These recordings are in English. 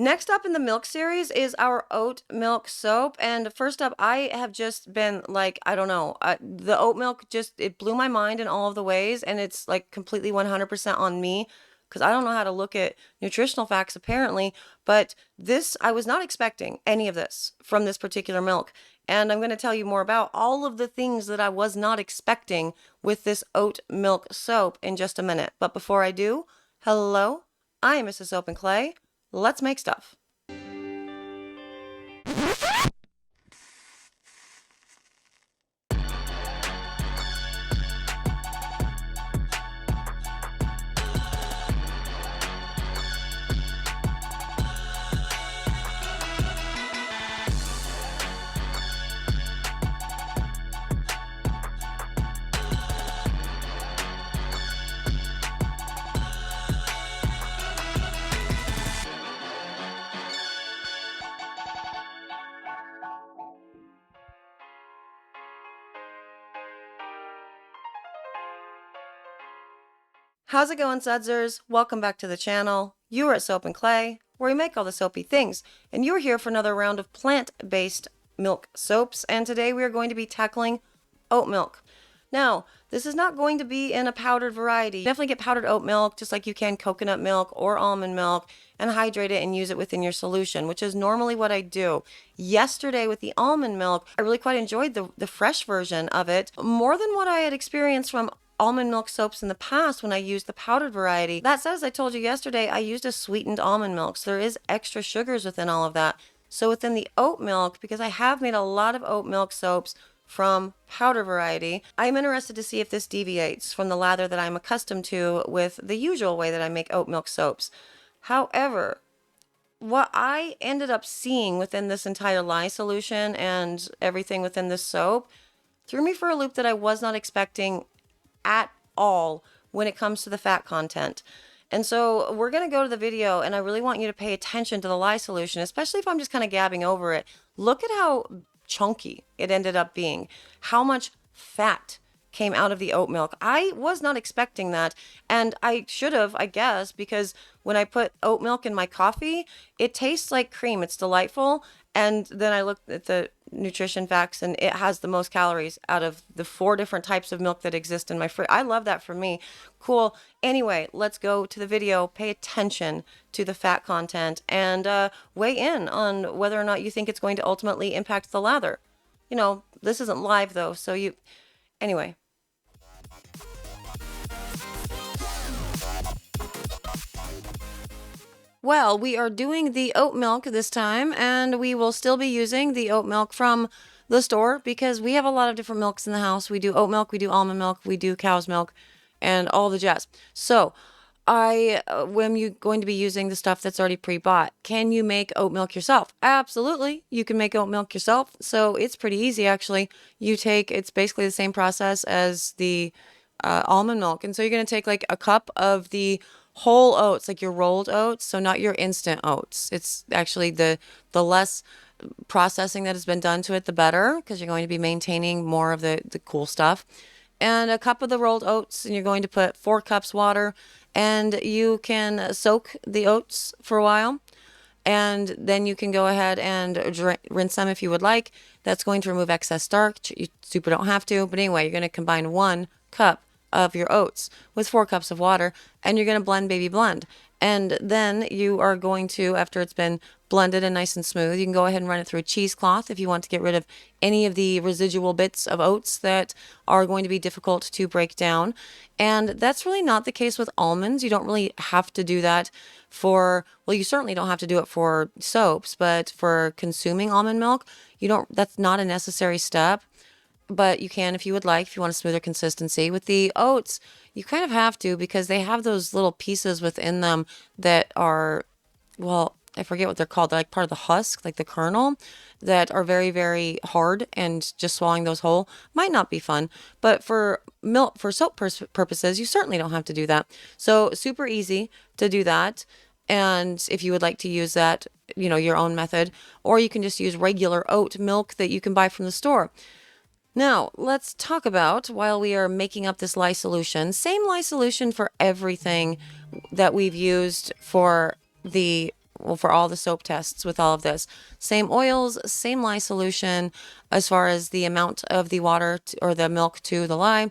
Next up in the milk series is our oat milk soap. And first up, I have just been like, I don't know, the oat milk just, it blew my mind in all of the ways. And it's like completely 100% on me because I don't know how to look at nutritional facts apparently. But this, I was not expecting any of this from this particular milk. And I'm going to tell you more about all of the things that I was not expecting with this oat milk soap in just a minute. But before I do, hello, I'm Mrs. Soap and Clay. Let's make stuff. How's it going, Sudsers? Welcome back to the channel. You are at Soap and Clay, where we make all the soapy things, and you're here for another round of plant-based milk soaps, and today we are going to be tackling oat milk. Now, this is not going to be in a powdered variety. You definitely get powdered oat milk, just like you can coconut milk or almond milk, and hydrate it and use it within your solution, which is normally what I do. Yesterday with the almond milk, I really quite enjoyed the fresh version of it, more than what I had experienced from almond milk soaps in the past when I used the powdered variety. That said, as I told you yesterday, I used a sweetened almond milk, so there is extra sugars within all of that. So within the oat milk, because I have made a lot of oat milk soaps from powder variety, I'm interested to see if this deviates from the lather that I'm accustomed to with the usual way that I make oat milk soaps. However, what I ended up seeing within this entire lye solution and everything within this soap threw me for a loop that I was not expecting at all when it comes to the fat content. And so we're going to go to the video, and I really want you to pay attention to the lye solution, especially if I'm just kind of gabbing over it. Look at how chunky it ended up being, how much fat came out of the oat milk. I was not expecting that, and I should have, I guess, because when I put oat milk in my coffee, it tastes like cream. It's delightful. And then I looked at the nutrition facts, and it has the most calories out of the 4 different types of milk that exist in my fridge. I love that for me. Cool. Anyway, let's go to the video. Pay attention to the fat content and weigh in on whether or not you think it's going to ultimately impact the lather. You know, this isn't live though, so anyway. Well, we are doing the oat milk this time, and we will still be using the oat milk from the store because we have a lot of different milks in the house. We do oat milk, we do almond milk, we do cow's milk, and all the jazz. So, when you're going to be using the stuff that's already pre-bought, can you make oat milk yourself? Absolutely, you can make oat milk yourself. So it's pretty easy, actually. It's basically the same process as the almond milk, and so you're going to take like a cup of the whole oats, like your rolled oats, so not your instant oats. It's actually the less processing that has been done to it, the better, because you're going to be maintaining more of the cool stuff. And a cup of the rolled oats, and you're going to put 4 cups water, and you can soak the oats for a while. And then you can go ahead and rinse them if you would like. That's going to remove excess starch. You super don't have to. But anyway, you're going to combine 1 cup of your oats with 4 cups of water, and you're going to blend, baby, blend. And then you are going to, after it's been blended and nice and smooth, you can go ahead and run it through a cheesecloth if you want to get rid of any of the residual bits of oats that are going to be difficult to break down. And that's really not the case with almonds. You don't really have to do that well, you certainly don't have to do it for soaps, but for consuming almond milk, that's not a necessary step. But you can if you would like, if you want a smoother consistency. With the oats, you kind of have to because they have those little pieces within them that are, well, I forget what they're called. They're like part of the husk, like the kernel, that are very, very hard, and just swallowing those whole might not be fun. But for soap purposes, you certainly don't have to do that. So super easy to do that. And if you would like to use that, your own method, or you can just use regular oat milk that you can buy from the store. Now, let's talk about, while we are making up this lye solution, same lye solution for everything that we've used for the well, for all the soap tests with all of this. Same oils, same lye solution as far as the amount of the water or the milk to the lye.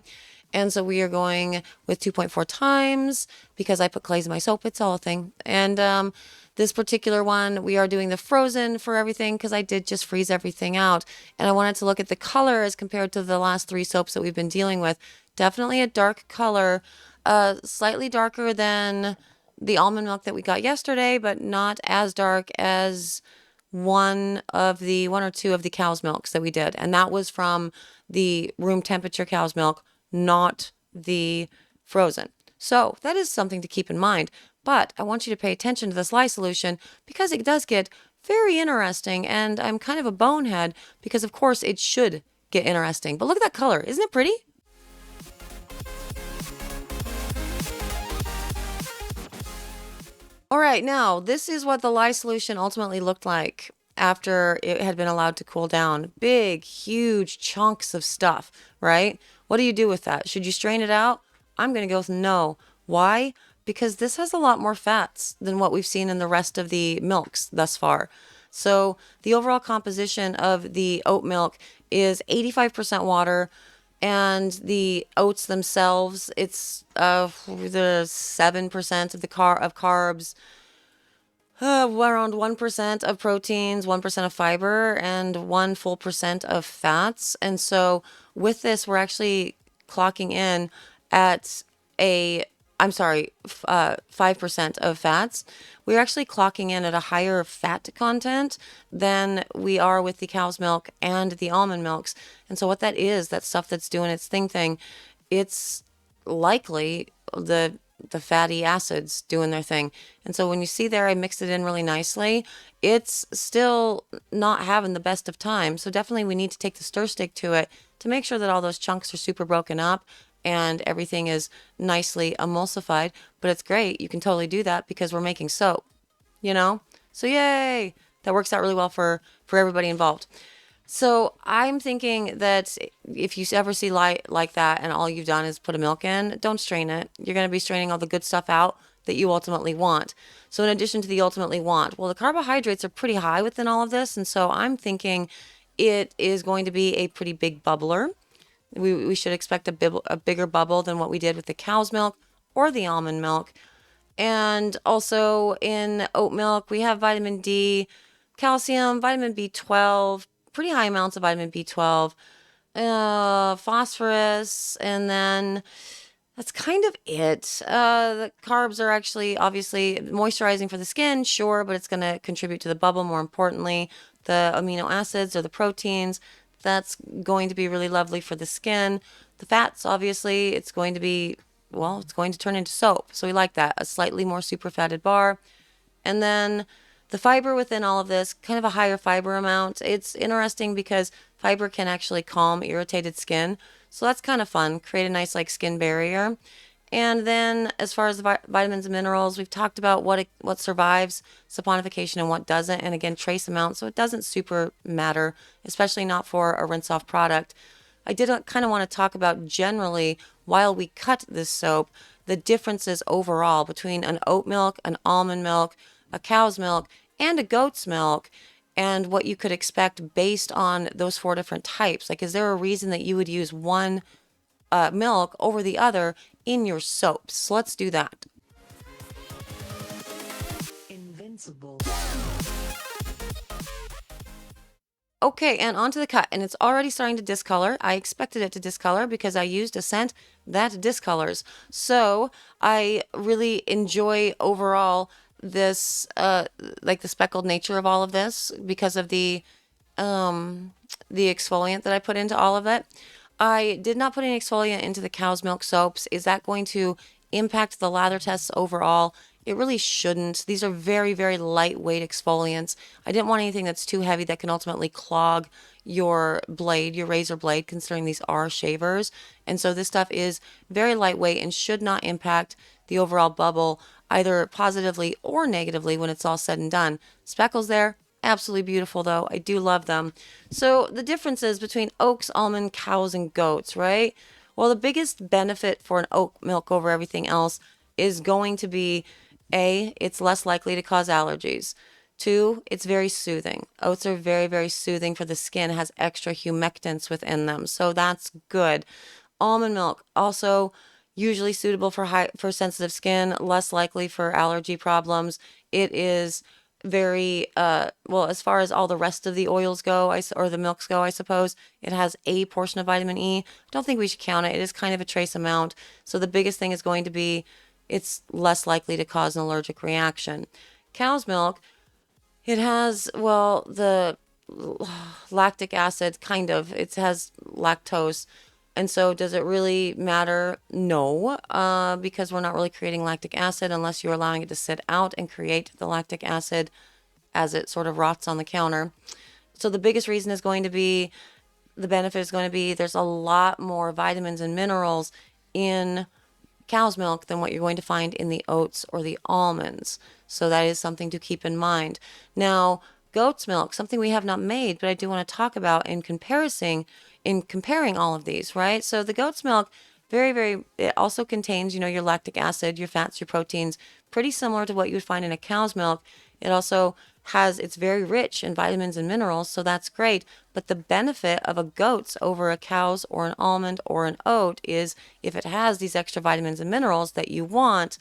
And so we are going with 2.4 times because I put clays in my soap. It's all a thing. And this particular one, we are doing the frozen for everything because I did just freeze everything out. And I wanted to look at the color as compared to the last 3 soaps that we've been dealing with. Definitely a dark color, slightly darker than the almond milk that we got yesterday, but not as dark as one or two of the cow's milks that we did. And that was from the room temperature cow's milk, not the frozen. So that is something to keep in mind. But I want you to pay attention to this lye solution because it does get very interesting. And I'm kind of a bonehead because, of course, it should get interesting. But look at that color. Isn't it pretty? All right, now this is what the lye solution ultimately looked like after it had been allowed to cool down. Big, huge chunks of stuff, right? What do you do with that? Should you strain it out? I'm going to go with no. Why? Because this has a lot more fats than what we've seen in the rest of the milks thus far. So the overall composition of the oat milk is 85% water, and the oats themselves, it's the 7% of carbs, around 1% of proteins, 1% of fiber, and 1 full percent of fats. And so with this, we're actually clocking in at 5% of fats. We're actually clocking in at a higher fat content than we are with the cow's milk and the almond milks. And so what that is, that stuff that's doing its thing, it's likely the fatty acids doing their thing. And so when you see there, I mixed it in really nicely. It's still not having the best of time. So definitely we need to take the stir stick to it to make sure that all those chunks are super broken up and everything is nicely emulsified. But it's great. You can totally do that because we're making soap, you know? So yay! That works out really well for everybody involved. So I'm thinking that if you ever see lye like that and all you've done is put a milk in, don't strain it. You're going to be straining all the good stuff out that you ultimately want. So in addition to the ultimately want, well, the carbohydrates are pretty high within all of this. And so I'm thinking it is going to be a pretty big bubbler. We should expect a bigger bubble than what we did with the cow's milk or the almond milk. And also in oat milk, we have vitamin D, calcium, vitamin B12, pretty high amounts of vitamin B12, phosphorus, and then that's kind of it. The carbs are actually obviously moisturizing for the skin, sure, but it's going to contribute to the bubble. More importantly, the amino acids or the proteins, that's going to be really lovely for the skin. The fats, obviously, it's going to turn into soap. So we like that, a slightly more super fatted bar. And then the fiber within all of this, kind of a higher fiber amount. It's interesting because fiber can actually calm irritated skin. So that's kind of fun, create a nice like skin barrier. And then as far as the vitamins and minerals, we've talked about what survives saponification and what doesn't. And again, trace amounts. So it doesn't super matter, especially not for a rinse off product. I did kind of want to talk about generally, while we cut this soap, the differences overall between an oat milk, an almond milk, a cow's milk, and a goat's milk, and what you could expect based on those 4 different types. Like, is there a reason that you would use one milk over the other in your soaps? So let's do that. Invincible. Okay, and onto the cut, and it's already starting to discolor. I expected it to discolor because I used a scent that discolors. So I really enjoy overall this, like the speckled nature of all of this because of the exfoliant that I put into all of it. I did not put any exfoliant into the cow's milk soaps. Is that going to impact the lather tests overall? It really shouldn't. These are very, very lightweight exfoliants. I didn't want anything that's too heavy that can ultimately clog your blade, your razor blade, considering these are shavers. And so this stuff is very lightweight and should not impact the overall bubble either positively or negatively when it's all said and done. Speckles there, absolutely beautiful though. I do love them. So the differences between oats, almond, cows, and goats, right? Well, the biggest benefit for an oat milk over everything else is going to be A, it's less likely to cause allergies. Two, it's very soothing. Oats are very, very soothing for the skin, it has extra humectants within them. So that's good. Almond milk, also usually suitable for sensitive skin, less likely for allergy problems. It is very well, as far as all the rest of the oils go, or the milks go, I suppose, it has a portion of vitamin E. I don't think we should count it. It is kind of a trace amount. So the biggest thing is going to be it's less likely to cause an allergic reaction. Cow's milk, it has, well, the lactic acid, kind of. It has lactose. And so, does it really matter? No, because we're not really creating lactic acid unless you're allowing it to sit out and create the lactic acid as it sort of rots on the counter. So, the biggest reason is going to be the benefit is going to be there's a lot more vitamins and minerals in cow's milk than what you're going to find in the oats or the almonds. So that is something to keep in mind. Now, goat's milk, something we have not made, but I do want to talk about in comparing all of these, right? So the goat's milk, very, very, it also contains, your lactic acid, your fats, your proteins, pretty similar to what you would find in a cow's milk. It also it's very rich in vitamins and minerals, so that's great. But the benefit of a goat's over a cow's or an almond or an oat is if it has these extra vitamins and minerals that you want,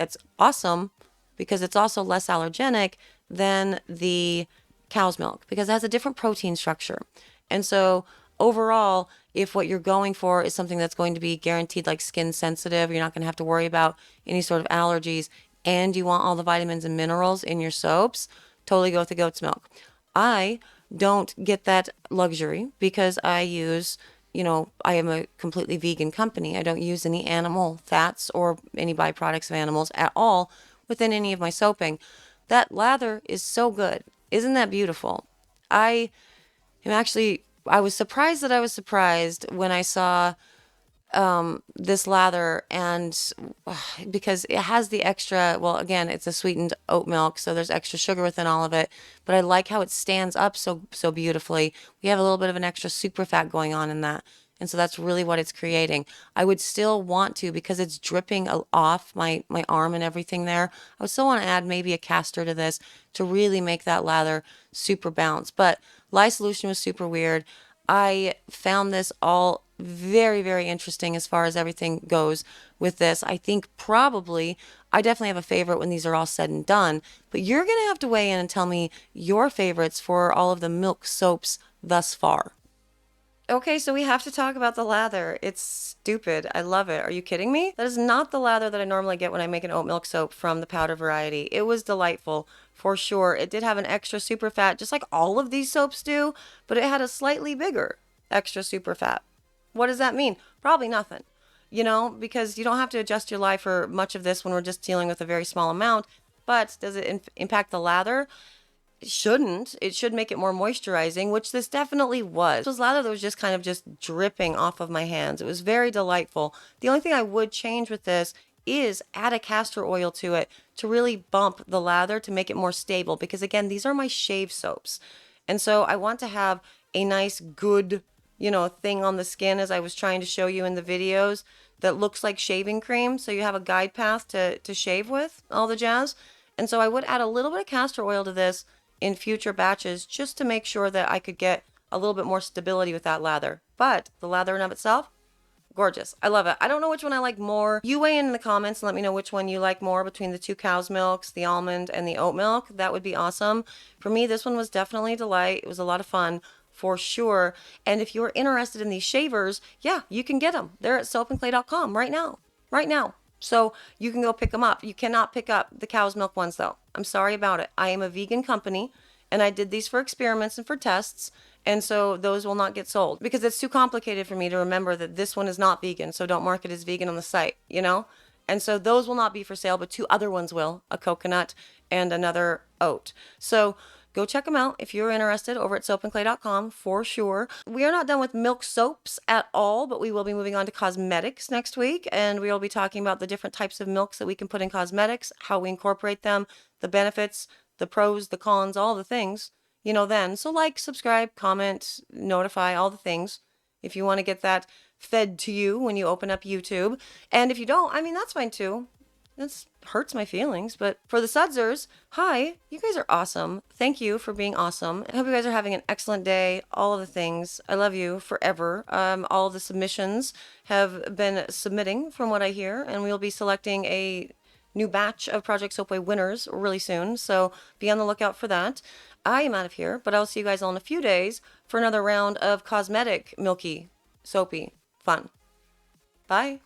it's awesome because it's also less allergenic than the cow's milk because it has a different protein structure. And so overall, if what you're going for is something that's going to be guaranteed like skin sensitive, you're not going to have to worry about any sort of allergies, and you want all the vitamins and minerals in your soaps, totally go with the goat's milk. I don't get that luxury because I I am a completely vegan company. I don't use any animal fats or any byproducts of animals at all within any of my soaping. That lather is so good. Isn't that beautiful? I I was surprised that I was surprised when I saw this lather, and because it has the extra, well, again, it's a sweetened oat milk, so there's extra sugar within all of it, but I like how it stands up so beautifully. We have a little bit of an extra super fat going on in that. And so that's really what it's creating. I would still want to, because it's dripping off my arm and everything there, I would still want to add maybe a castor to this to really make that lather super bounce. But lye solution was super weird. I found this all very, very interesting as far as everything goes with this. I think probably I definitely have a favorite when these are all said and done, but you're going to have to weigh in and tell me your favorites for all of the milk soaps thus far. Okay, so we have to talk about the lather. It's stupid. I love it. Are you kidding me? That is not the lather that I normally get when I make an oat milk soap from the powder variety. It was delightful for sure. It did have an extra super fat, just like all of these soaps do, but it had a slightly bigger extra super fat. What does that mean? Probably nothing. Because you don't have to adjust your lye for much of this when we're just dealing with a very small amount. But does it impact the lather? It shouldn't. It should make it more moisturizing, which this definitely was. This was lather that was just kind of just dripping off of my hands. It was very delightful. The only thing I would change with this is add a castor oil to it to really bump the lather to make it more stable, because again, these are my shave soaps. And so I want to have a nice, good, thing on the skin, as I was trying to show you in the videos, that looks like shaving cream. So you have a guide path to shave with, all the jazz. And so I would add a little bit of castor oil to this in future batches just to make sure that I could get a little bit more stability with that lather. But the lather in of itself, gorgeous. I love it. I don't know which one I like more. You weigh in the comments and let me know which one you like more between the two cow's milks, the almond and the oat milk. That would be awesome. For me, this one was definitely a delight. It was a lot of fun for sure. And if you're interested in these shavers, yeah, you can get them. They're at soapandclay.com right now. Right now. So you can go pick them up. You cannot pick up the cow's milk ones though. I'm sorry about it. I am a vegan company and I did these for experiments and for tests. And so those will not get sold because it's too complicated for me to remember that this one is not vegan. So don't mark it as vegan on the site, And so those will not be for sale, but two other ones will, a coconut and another oat. So go check them out if you're interested over at soapandclay.com for sure. We are not done with milk soaps at all, but we will be moving on to cosmetics next week. And we will be talking about the different types of milks that we can put in cosmetics, how we incorporate them, the benefits, the pros, the cons, all the things, then. So like, subscribe, comment, notify, all the things if you want to get that fed to you when you open up YouTube. And if you don't, that's fine too. This hurts my feelings, but for the Sudsers, hi, you guys are awesome. Thank you for being awesome. I hope you guys are having an excellent day. All of the things. I love you forever. All of the submissions have been submitting from what I hear, and we'll be selecting a new batch of Project Soapway winners really soon, so be on the lookout for that. I am out of here, but I'll see you guys all in a few days for another round of cosmetic milky, soapy fun. Bye.